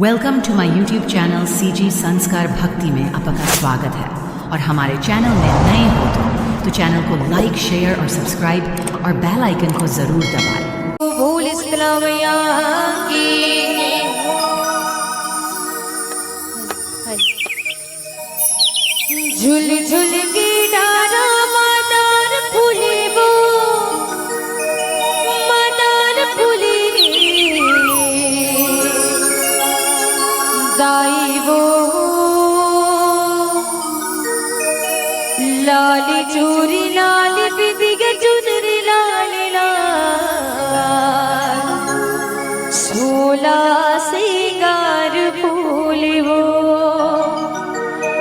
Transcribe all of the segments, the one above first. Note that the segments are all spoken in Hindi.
Welcome to my YouTube channel CG Sanskar Bhakti में आपका स्वागत है। और हमारे चैनल में नए हो तो चैनल को लाइक, शेयर और सब्सक्राइब और बेल आइकन को जरूर दबाएं। भूल इस्लामिया की झुल झुल की डारा मदार फूले वो मदार फूले दाई वो लाली चूरी लाली बिदिग चुनरी लाली लाल सोला सिंगार फूल वो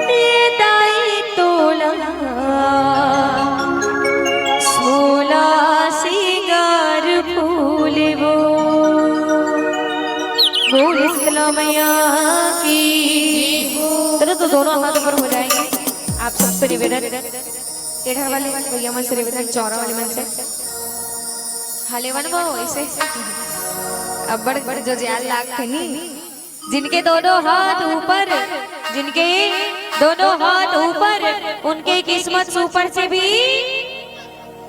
ये दाई तोला सोला सिंगार फूल वो बोल इस्लामिया की। चलो तो दोनों हाथ ऊपर हो जाएंगे। आप सबसे निवेदन, टेढ़ा वाले भैया मन से निवेदन, चौरा वाले मन से हाले वन वो ऐसे अब बड़ बड़ जो ज्यादा लाग नहीं, जिनके दोनों हाथ ऊपर, जिनके दोनों हाथ ऊपर, उनके किस्मत सुपर से भी,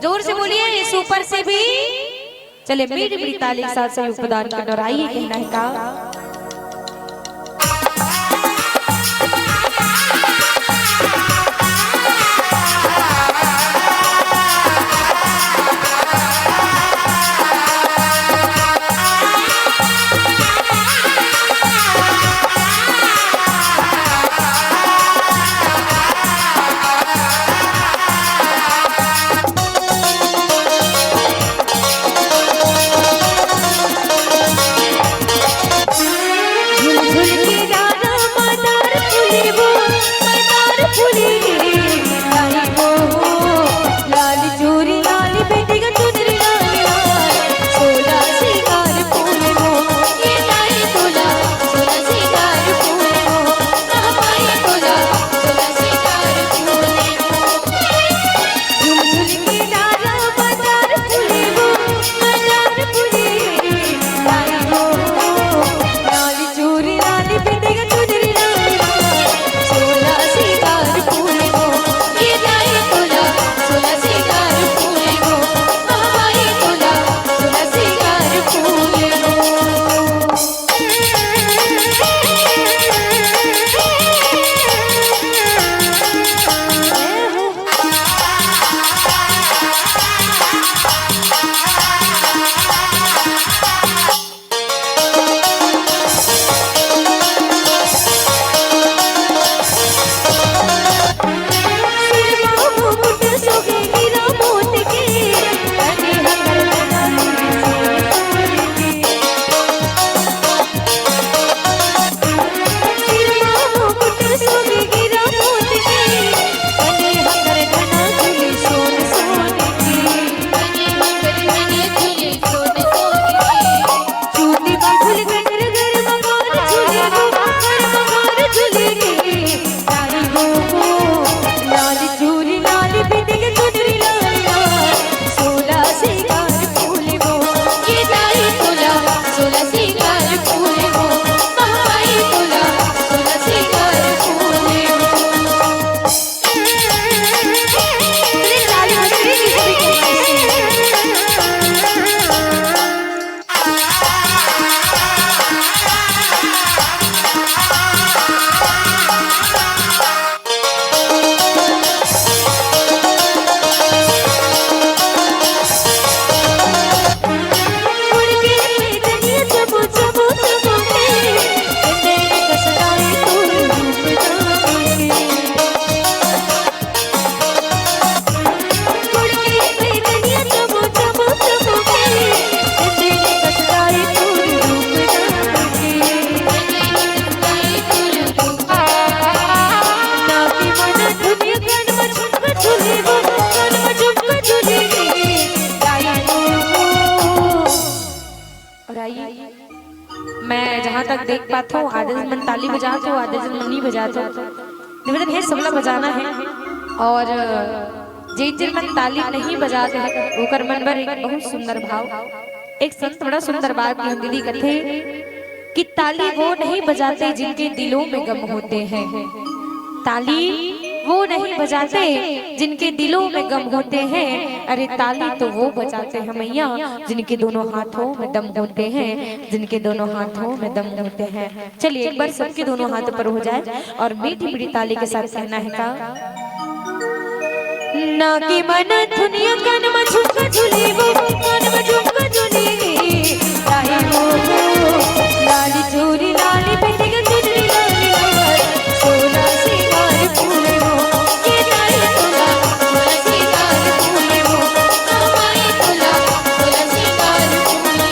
जोर से बोलिए, सुपर से भी। चले मीठी मीठी ताली के साथ सहयोग प्रदान करना और आइए कहना है का मैं जहाँ तक देख पाता हूँ आधे दिन ताली बजाते हो, आधे दिन मनी बजाते हो। निवेदन है सबला बजाना है और जिन जिन मन ताली नहीं बजाते हैं ओकर मन पर एक बहुत सुंदर भाव, एक संत बड़ा सुंदर बात की दीदी कथे कि ताली वो नहीं बजाते जिनके दिलों में गम होते हैं। ताली वो नहीं बजाते जिनके दिलों में गम होते हैं। अरे ताली तो वो बजाते हैं मैया जिनके दोनों हाथों में दम होते हैं, जिनके दोनों हाथों में दम होते हैं। चलिए एक बार सबके दोनों हाथ पर हो जाए और मीठी मीठी ताली के साथ कहना है का ना कि मन दुनिया कान में झुमका झूले वो, कान में झुमका झूले ताई वो लाली चोरी लाली बेटी का चुनरी लाली लाल सोना सिंगार फूले वो, ये ताई तोला सोना सिंगार फूले वो, हमारी तोला सोना सिंगार फूले